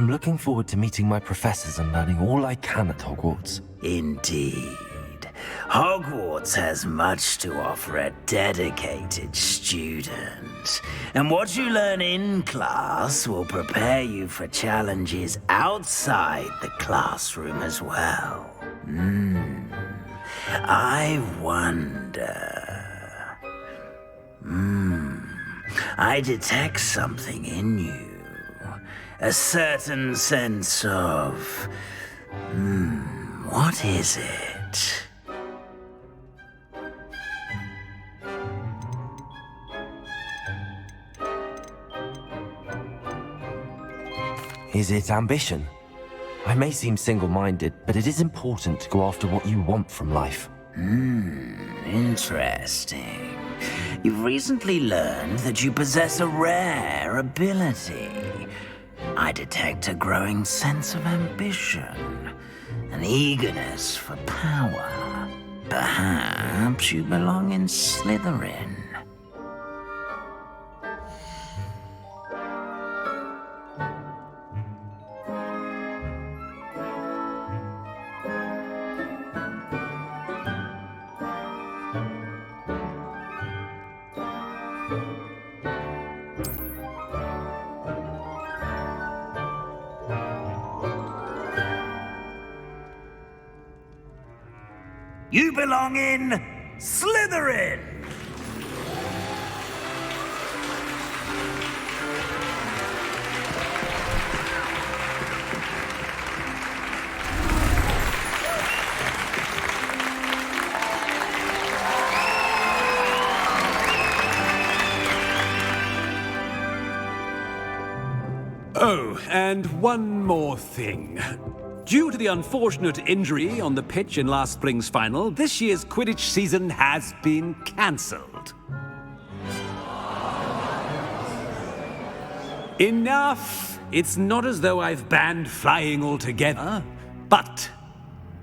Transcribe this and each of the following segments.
I'm looking forward to meeting my professors and learning all I can at Hogwarts. Indeed. Hogwarts has much to offer a dedicated student. And what you learn in class will prepare you for challenges outside the classroom as well. I wonder... I detect something in you. A certain sense of... what is it? Is it ambition? I may seem single-minded, but it is important to go after what you want from life. Interesting. You've recently learned that you possess a rare ability. I detect a growing sense of ambition, an eagerness for power. Perhaps you belong in Slytherin. You belong in Slytherin! Oh, and one more thing. Due to the unfortunate injury on the pitch in last spring's final, this year's Quidditch season has been cancelled. Enough! It's not as though I've banned flying altogether, but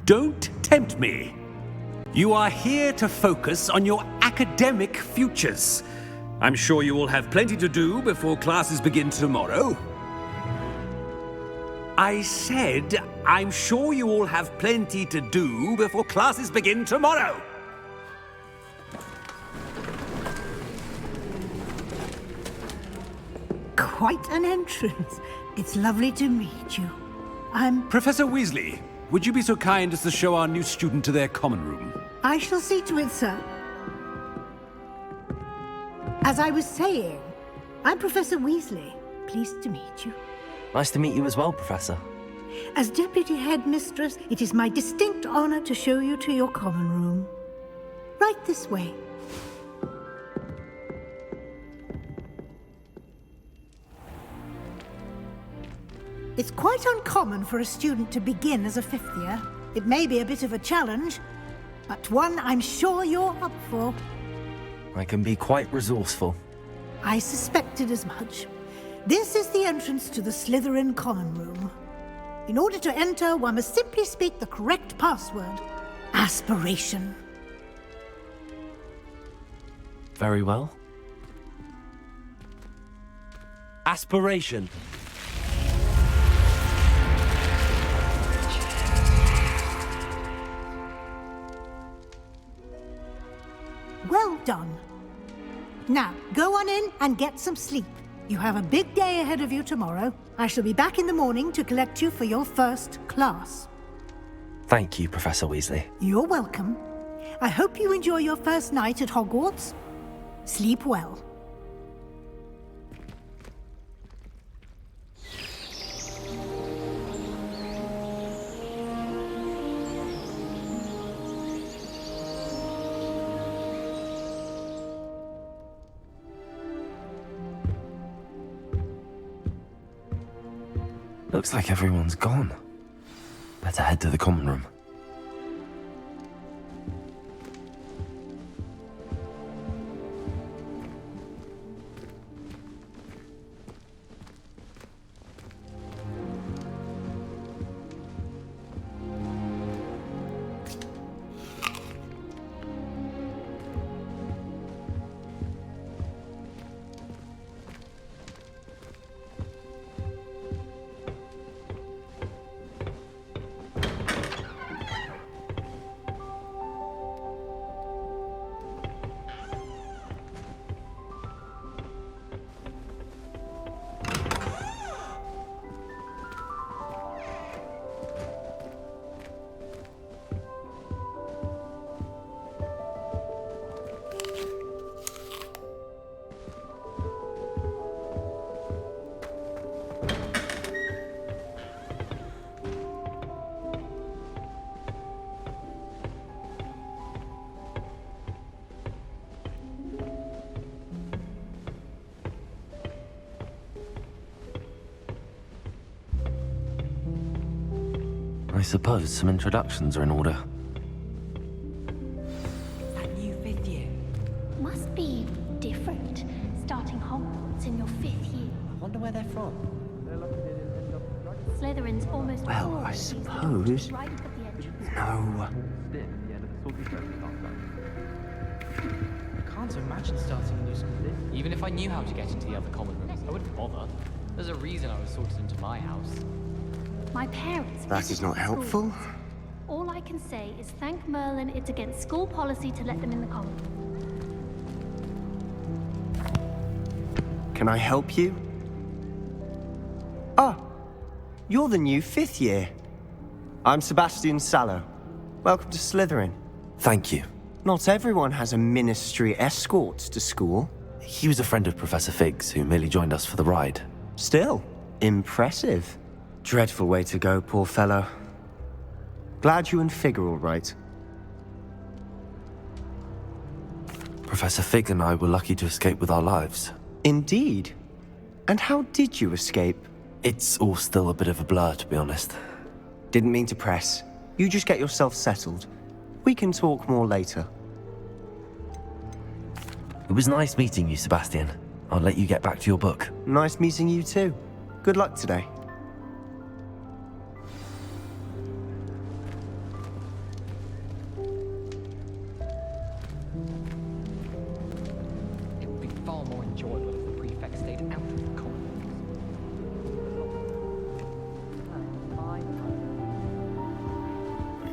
don't tempt me. You are here to focus on your academic futures. I'm sure you will have plenty to do before classes begin tomorrow. I said, I'm sure you all have plenty to do before classes begin tomorrow. Quite an entrance. It's lovely to meet you. I'm... Professor Weasley, would you be so kind as to show our new student to their common room? I shall see to it, sir. As I was saying, I'm Professor Weasley. Pleased to meet you. Nice to meet you as well, Professor. As Deputy Headmistress, it is my distinct honor to show you to your common room. Right this way. It's quite uncommon for a student to begin as a fifth year. It may be a bit of a challenge, but one I'm sure you're up for. I can be quite resourceful. I suspected as much. This is the entrance to the Slytherin common room. In order to enter, one must simply speak the correct password. Aspiration. Very well. Aspiration. Well done. Now, go on in and get some sleep. You have a big day ahead of you tomorrow. I shall be back in the morning to collect you for your first class. Thank you, Professor Weasley. You're welcome. I hope you enjoy your first night at Hogwarts. Sleep well. Looks like everyone's gone. Better head to the common room. suppose some introductions are in order. That new 5th year. Must be different, starting Hogwarts in your 5th year. I wonder where they're from. Slytherin's almost Well, all I of these suppose- things right at the entrance. No. I can't imagine starting a new school. Even if I knew how to get into the other common rooms, I wouldn't bother. There's a reason I was sorted into my house. My parents. That is not visited helpful. schools. All I can say is thank Merlin it's against school policy to let them in the common room. Can I help you? Ah, you're the new 5th year. I'm Sebastian Sallow. Welcome to Slytherin. Thank you. Not everyone has a ministry escort to school. He was a friend of Professor Fig's who merely joined us for the ride. Still, impressive. Dreadful way to go, poor fellow. Glad you and Fig are all right. Professor Fig and I were lucky to escape with our lives. Indeed. And how did you escape? It's all still a bit of a blur, to be honest. Didn't mean to press. You just get yourself settled. We can talk more later. It was nice meeting you, Sebastian. I'll let you get back to your book. Nice meeting you too. Good luck today. It would be far more enjoyable if the prefect stayed out of the common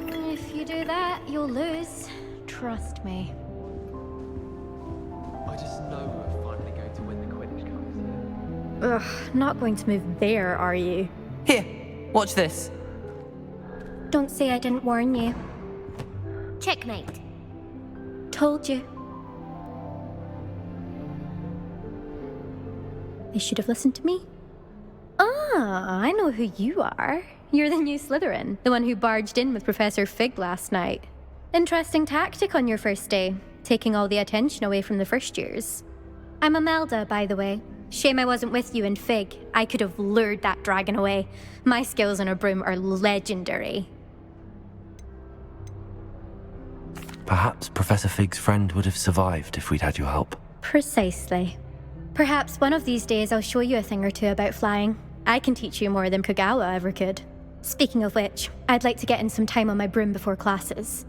rooms. If you do that, you'll lose. Trust me. I just know we're finally going to win the Quidditch Cup. Ugh, not going to move there, are you? Here, watch this. Don't say I didn't warn you. Checkmate. Told you. They should have listened to me. Ah, I know who you are. You're the new Slytherin, the one who barged in with Professor Fig last night. Interesting tactic on your first day, taking all the attention away from the first years. I'm Imelda, by the way. Shame I wasn't with you in Fig. I could have lured that dragon away. My skills on a broom are legendary. Perhaps Professor Fig's friend would have survived if we'd had your help. Precisely. Perhaps one of these days I'll show you a thing or two about flying. I can teach you more than Kagawa ever could. Speaking of which, I'd like to get in some time on my broom before classes.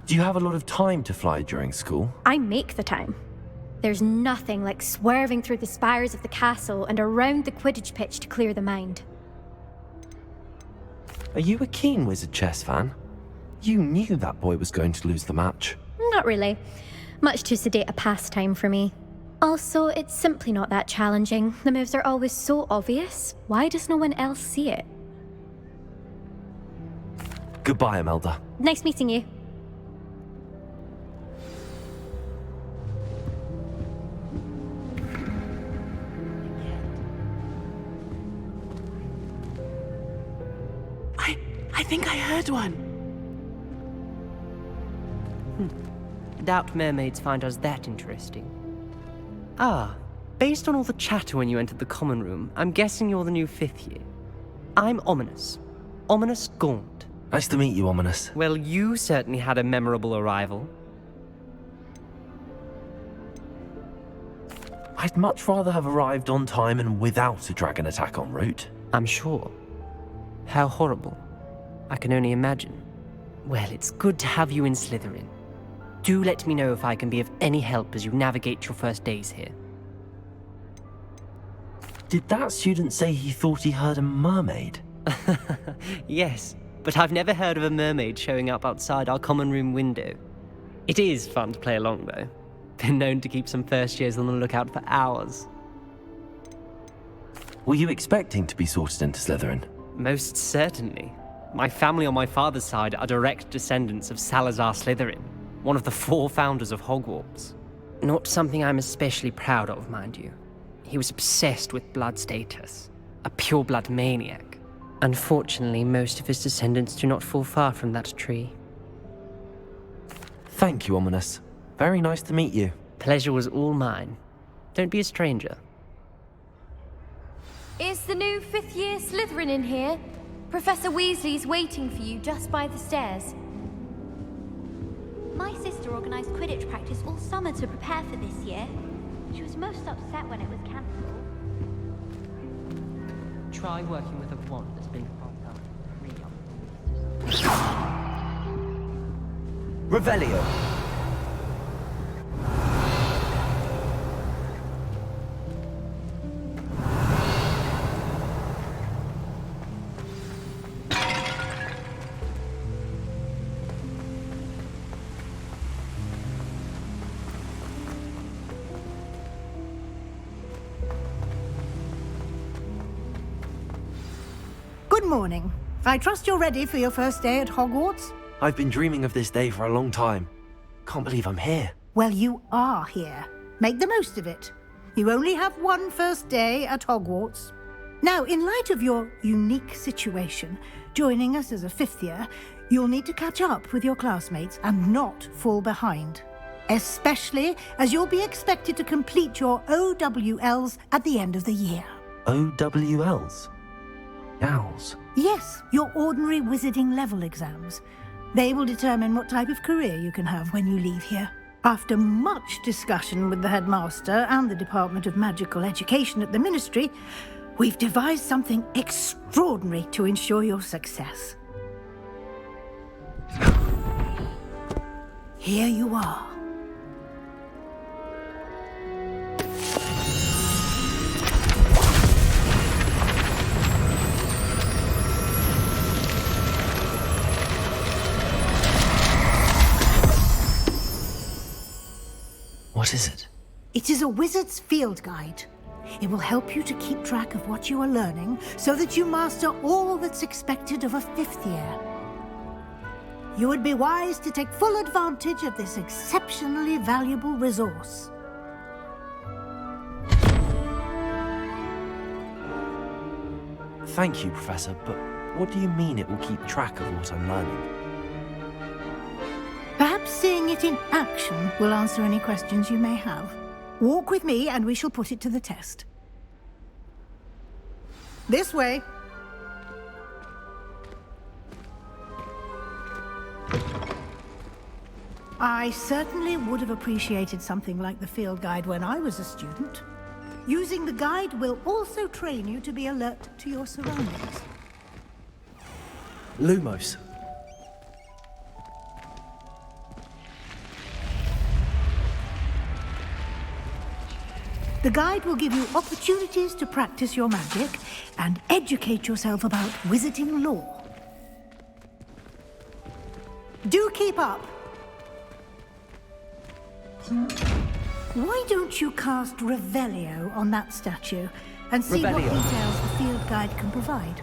Do you have a lot of time to fly during school? I make the time. There's nothing like swerving through the spires of the castle and around the Quidditch pitch to clear the mind. Are you a keen Wizard chess fan? You knew that boy was going to lose the match. Not really. Much too sedate a pastime for me. Also, it's simply not that challenging. The moves are always so obvious. Why does no one else see it? Goodbye, Imelda. Nice meeting you. I think I heard one. Doubt mermaids find us that interesting. Ah, based on all the chatter when you entered the common room, I'm guessing you're the new 5th year. I'm Ominous. Ominous Gaunt. Nice to meet you, Ominous. Well, you certainly had a memorable arrival. I'd much rather have arrived on time and without a dragon attack en route. I'm sure. How horrible. I can only imagine. Well, it's good to have you in Slytherin. Do let me know if I can be of any help as you navigate your first days here. Did that student say he thought he heard a mermaid? Yes, but I've never heard of a mermaid showing up outside our common room window. It is fun to play along, though. Been known to keep some first years on the lookout for hours. Were you expecting to be sorted into Slytherin? Most certainly. My family on my father's side are direct descendants of Salazar Slytherin, one of the 4 founders of Hogwarts. Not something I'm especially proud of, mind you. He was obsessed with blood status, a pure-blood maniac. Unfortunately, most of his descendants do not fall far from that tree. Thank you, Ominous. Very nice to meet you. Pleasure was all mine. Don't be a stranger. Is the new fifth year Slytherin in here? Professor Weasley's waiting for you just by the stairs. My sister organised Quidditch practice all summer to prepare for this year. She was most upset when it was cancelled. Try working with a wand that's been passed down to 3 young. Revelio. Good morning. I trust you're ready for your first day at Hogwarts? I've been dreaming of this day for a long time. Can't believe I'm here. Well, you are here. Make the most of it. You only have one first day at Hogwarts. Now, in light of your unique situation, joining us as a fifth year, you'll need to catch up with your classmates and not fall behind. Especially as you'll be expected to complete your OWLs at the end of the year. OWLs? Owls? Yes, your ordinary wizarding level exams. They will determine what type of career you can have when you leave here. After much discussion with the headmaster and the Department of Magical Education at the Ministry, we've devised something extraordinary to ensure your success. Here you are. What is it? It is a wizard's field guide. It will help you to keep track of what you are learning so that you master all that's expected of a fifth year. You would be wise to take full advantage of this exceptionally valuable resource. Thank you, Professor, but what do you mean it will keep track of what I'm learning? Perhaps seeing it in action will answer any questions you may have. Walk with me and we shall put it to the test. This way. I certainly would have appreciated something like the field guide when I was a student. Using the guide will also train you to be alert to your surroundings. Lumos. The guide will give you opportunities to practice your magic and educate yourself about wizarding lore. Do keep up! Why don't you cast Revelio on that statue and see what Revelio. details the field guide can provide?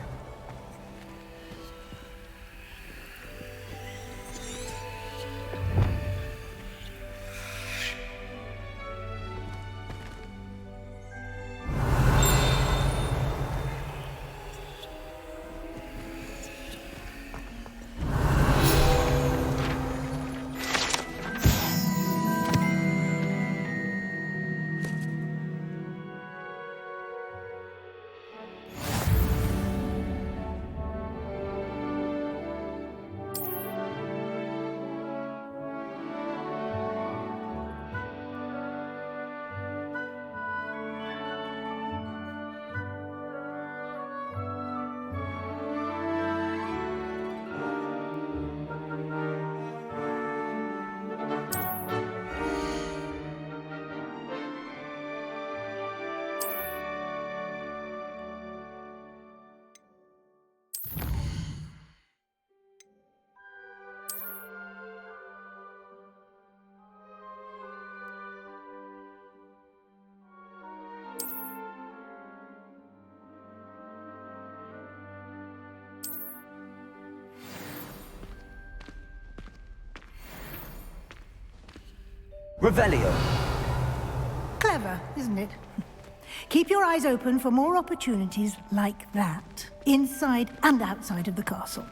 Revelio. Clever, isn't it? Keep your eyes open for more opportunities like that, inside and outside of the castle.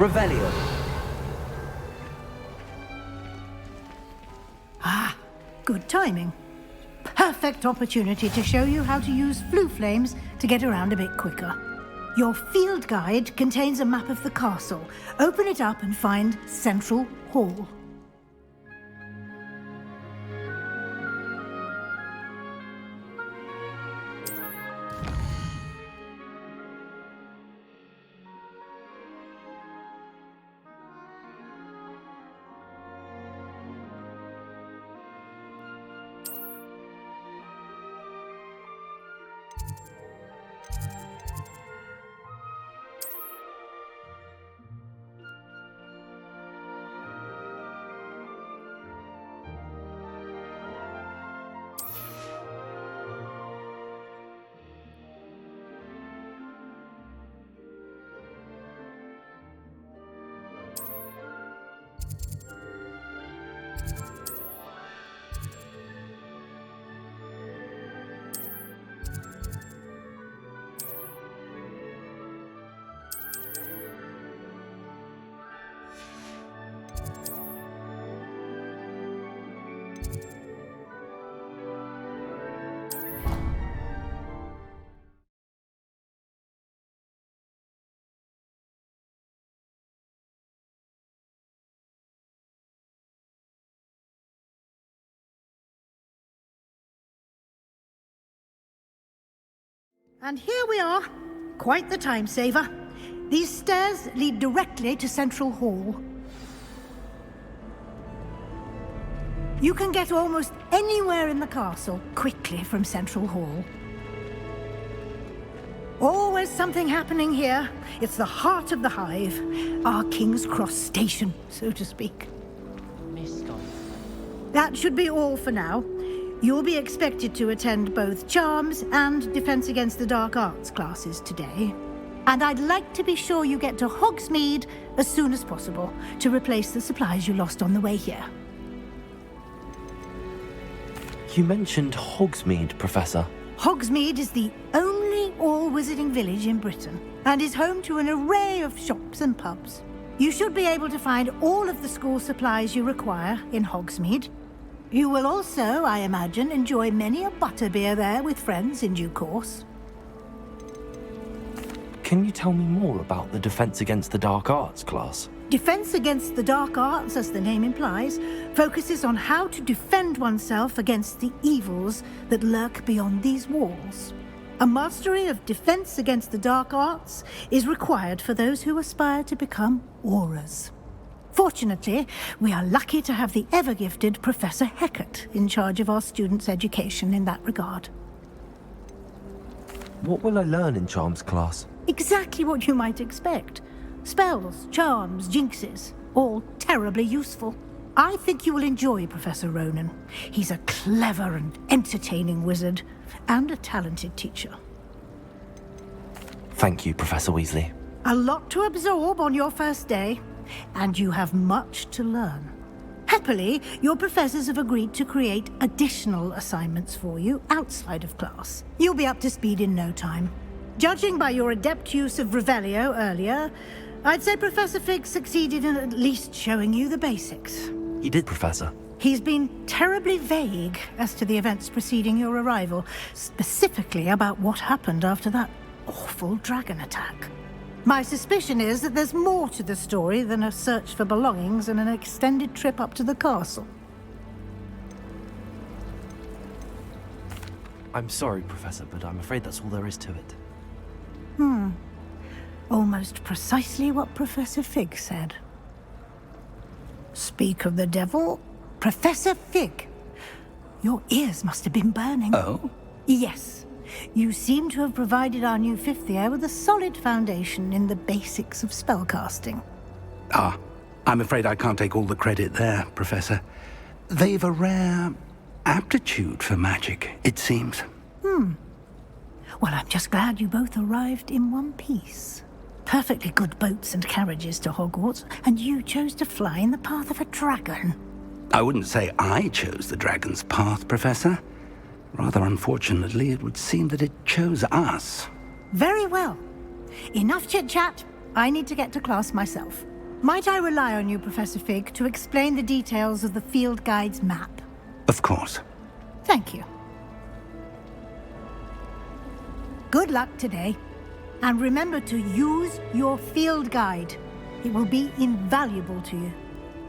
Revelio. Ah, good timing. Perfect opportunity to show you how to use flue flames to get around a bit quicker. Your field guide contains a map of the castle. Open it up and find Central Hall. And here we are. Quite the time saver. These stairs lead directly to Central Hall. You can get almost anywhere in the castle quickly from Central Hall. Always something happening here. It's the heart of the hive. Our King's Cross station, so to speak. That should be all for now. You'll be expected to attend both Charms and Defense Against the Dark Arts classes today. And I'd like to be sure you get to Hogsmeade as soon as possible to replace the supplies you lost on the way here. You mentioned Hogsmeade, Professor. Hogsmeade is the only all-wizarding village in Britain and is home to an array of shops and pubs. You should be able to find all of the school supplies you require in Hogsmeade. You will also, I imagine, enjoy many a butterbeer there with friends in due course. Can you tell me more about the Defense Against the Dark Arts class? Defense Against the Dark Arts, as the name implies, focuses on how to defend oneself against the evils that lurk beyond these walls. A mastery of Defense Against the Dark Arts is required for those who aspire to become Aurors. Fortunately, we are lucky to have the ever-gifted Professor Hecat in charge of our students' education in that regard. What will I learn in Charms class? Exactly what you might expect. Spells, charms, jinxes, all terribly useful. I think you will enjoy Professor Ronan. He's a clever and entertaining wizard, and a talented teacher. Thank you, Professor Weasley. A lot to absorb on your first day, and you have much to learn. Happily, your professors have agreed to create additional assignments for you outside of class. You'll be up to speed in no time. Judging by your adept use of Revelio earlier, I'd say Professor Fig succeeded in at least showing you the basics. He did, Professor. He's been terribly vague as to the events preceding your arrival, specifically about what happened after that awful dragon attack. My suspicion is that there's more to the story than a search for belongings and an extended trip up to the castle. I'm sorry, Professor, but I'm afraid that's all there is to it. Almost precisely what Professor Fig said. Speak of the devil, Professor Fig. Your ears must have been burning. Oh? Yes. You seem to have provided our new fifth year with a solid foundation in the basics of spellcasting. Ah, I'm afraid I can't take all the credit there, Professor. They've a rare aptitude for magic, it seems. Well, I'm just glad you both arrived in one piece. Perfectly good boats and carriages to Hogwarts, and you chose to fly in the path of a dragon. I wouldn't say I chose the dragon's path, Professor. Rather unfortunately, it would seem that it chose us. Very well. Enough chit-chat. I need to get to class myself. Might I rely on you, Professor Fig, to explain the details of the field guide's map? Of course. Thank you. Good luck today, and remember to use your field guide. It will be invaluable to you,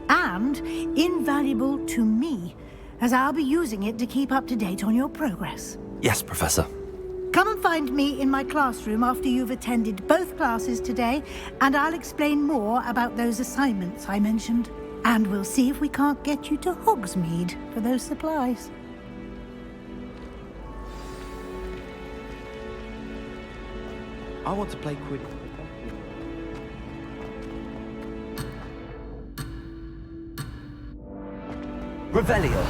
and invaluable to me, as I'll be using it to keep up to date on your progress. Yes, Professor. Come and find me in my classroom after you've attended both classes today, and I'll explain more about those assignments I mentioned. And we'll see if we can't get you to Hogsmeade for those supplies. I want to play Quidditch. Revelio.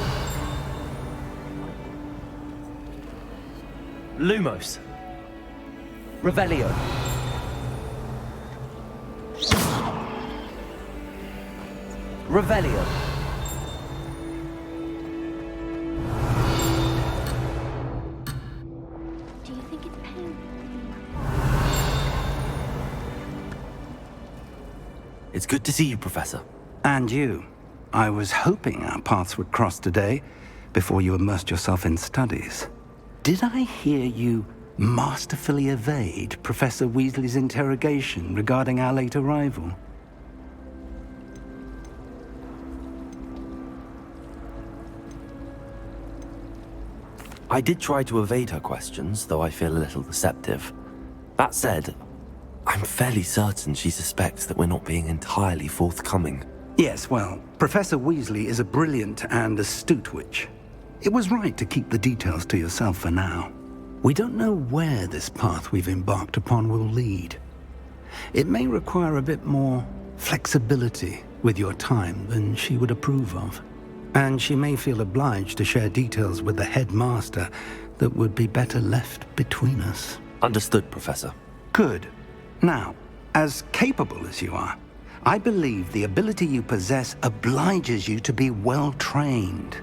Lumos. Revelio. Revelio. Do you think it's painful? It's good to see you, Professor. And you. I was hoping our paths would cross today, before you immersed yourself in studies. Did I hear you masterfully evade Professor Weasley's interrogation regarding our late arrival? I did try to evade her questions, though I feel a little deceptive. That said, I'm fairly certain she suspects that we're not being entirely forthcoming. Yes, well, Professor Weasley is a brilliant and astute witch. It was right to keep the details to yourself for now. We don't know where this path we've embarked upon will lead. It may require a bit more flexibility with your time than she would approve of. And she may feel obliged to share details with the headmaster that would be better left between us. Understood, Professor. Good. Now, as capable as you are, I believe the ability you possess obliges you to be well trained.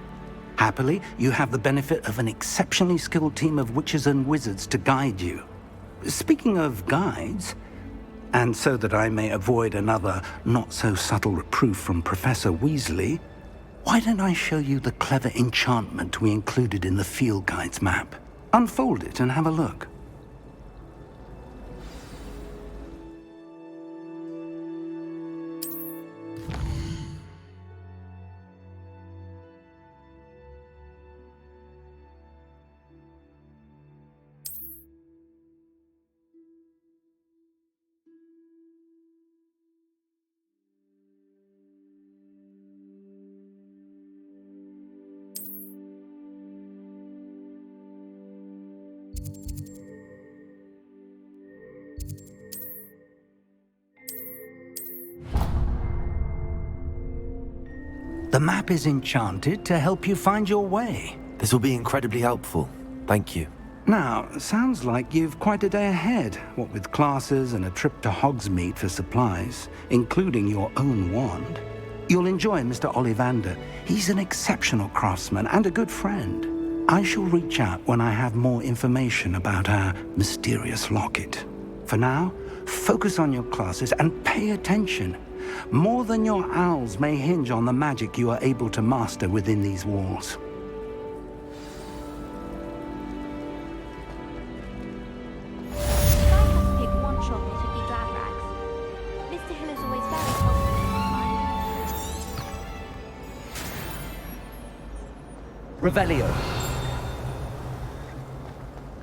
Happily, you have the benefit of an exceptionally skilled team of witches and wizards to guide you. Speaking of guides, and so that I may avoid another not-so-subtle reproof from Professor Weasley, why don't I show you the clever enchantment we included in the field guide's map? Unfold it and have a look. The map is enchanted to help you find your way. This will be incredibly helpful. Thank you. Now, sounds like you've quite a day ahead, what with classes and a trip to Hogsmeade for supplies, including your own wand. You'll enjoy Mr. Ollivander. He's an exceptional craftsman and a good friend. I shall reach out when I have more information about our mysterious locket. For now, focus on your classes and pay attention. More than your owls may hinge on the magic you are able to master within these walls. If I had to pick one shop, it'd be Glad Rags. Mr. Hill is always very helpful. Revelio.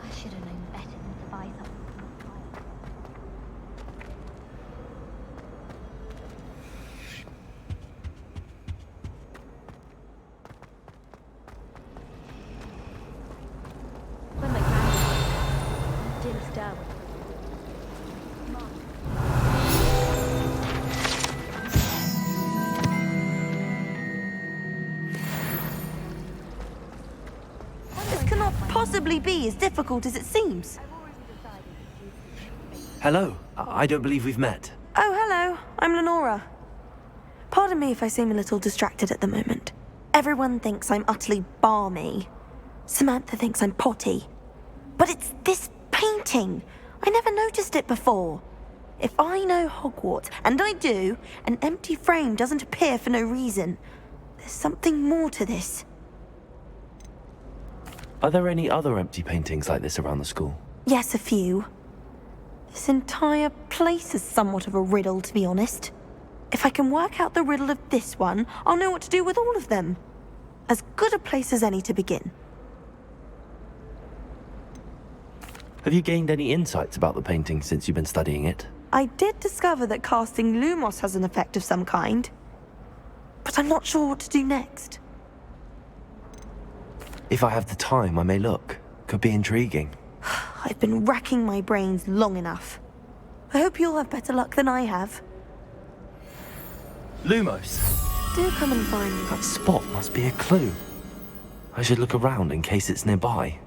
I should have known better than to buy something from the fire. When my grandfather, Jim Sturwood. This cannot possibly be as difficult as it seems. Hello. I don't believe we've met. Oh, hello. I'm Lenora. Pardon me if I seem a little distracted at the moment. Everyone thinks I'm utterly balmy. Samantha thinks I'm potty. But it's this painting. I never noticed it before. If I know Hogwarts, and I do, an empty frame doesn't appear for no reason. There's something more to this. Are there any other empty paintings like this around the school? Yes, a few. This entire place is somewhat of a riddle, to be honest. If I can work out the riddle of this one, I'll know what to do with all of them. As good a place as any to begin. Have you gained any insights about the painting since you've been studying it? I did discover that casting Lumos has an effect of some kind, but I'm not sure what to do next. If I have the time, I may look. Could be intriguing. I've been racking my brains long enough. I hope you'll have better luck than I have. Lumos! Do come and find me. That spot must be a clue. I should look around in case it's nearby.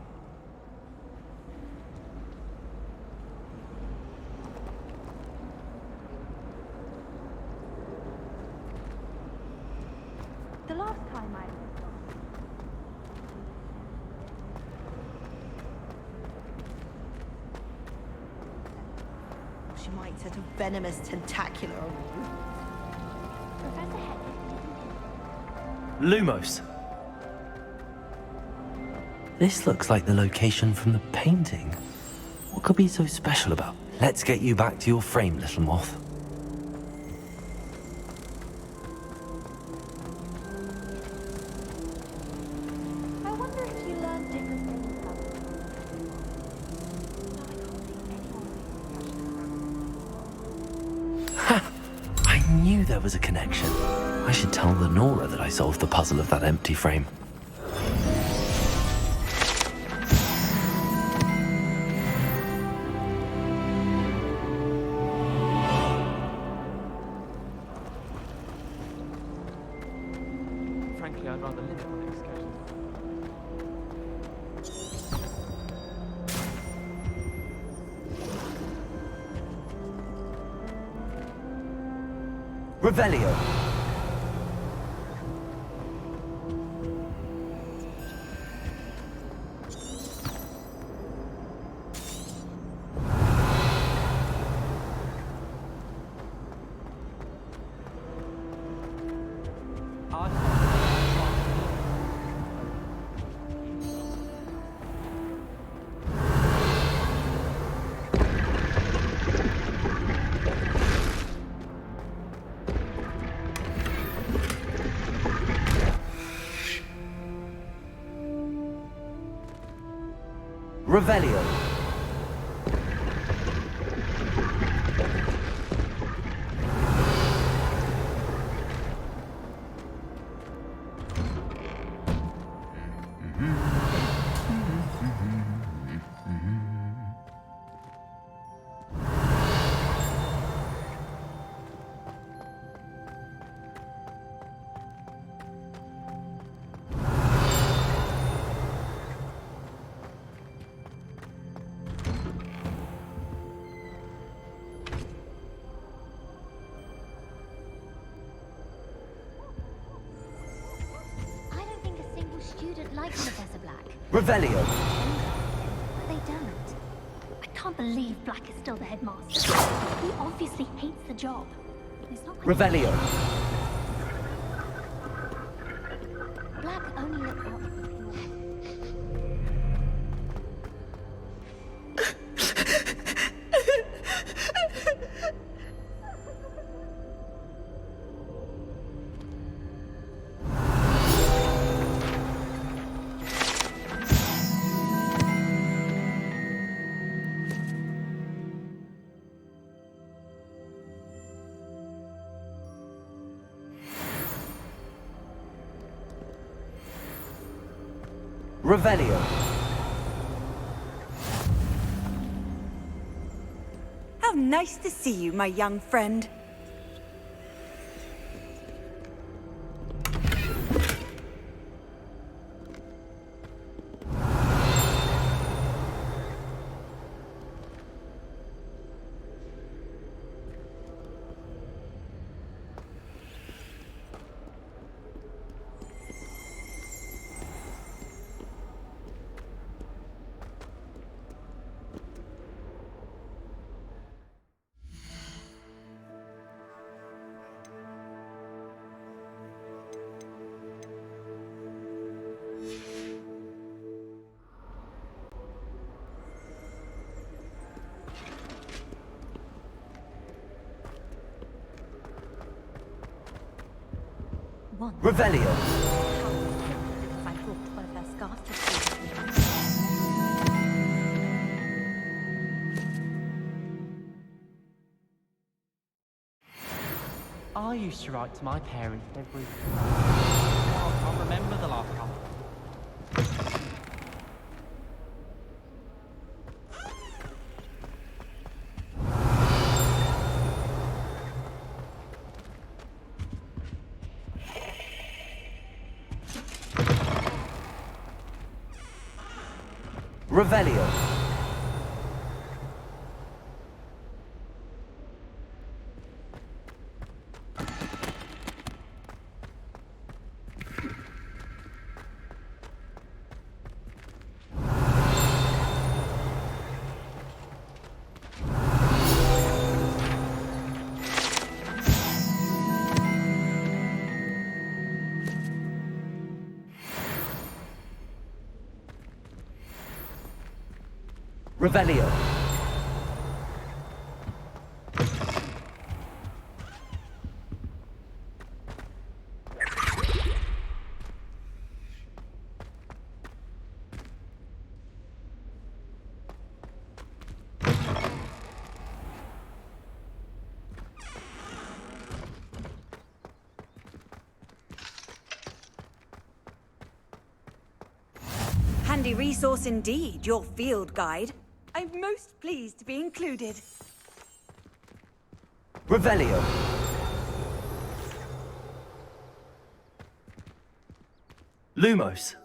The last time I She might set a venomous tentacular on you. Professor Head. Lumos! This looks like the location from the painting. What could be so special about? Let's get you back to your frame, little moth. I wonder if you learned different things about Ha! I knew there was a connection. I should tell Lenora that I solved the puzzle of that empty frame. Frankly, I'd rather limit my excursions. Revelio! Revelio! student like Professor Black. Revelio! But they don't. I can't believe Black is still the headmaster. He obviously hates the job. It's not like Revelio! Black only looks out for people. Revelio! How nice to see you, my young friend. once. Revelio. Because I brought one of her scarves to I used to write to my parents every... Oh, I can't remember the last time. Revelio. Revelio. Handy resource indeed, your field guide. I'm most pleased to be included. Revelio. Lumos.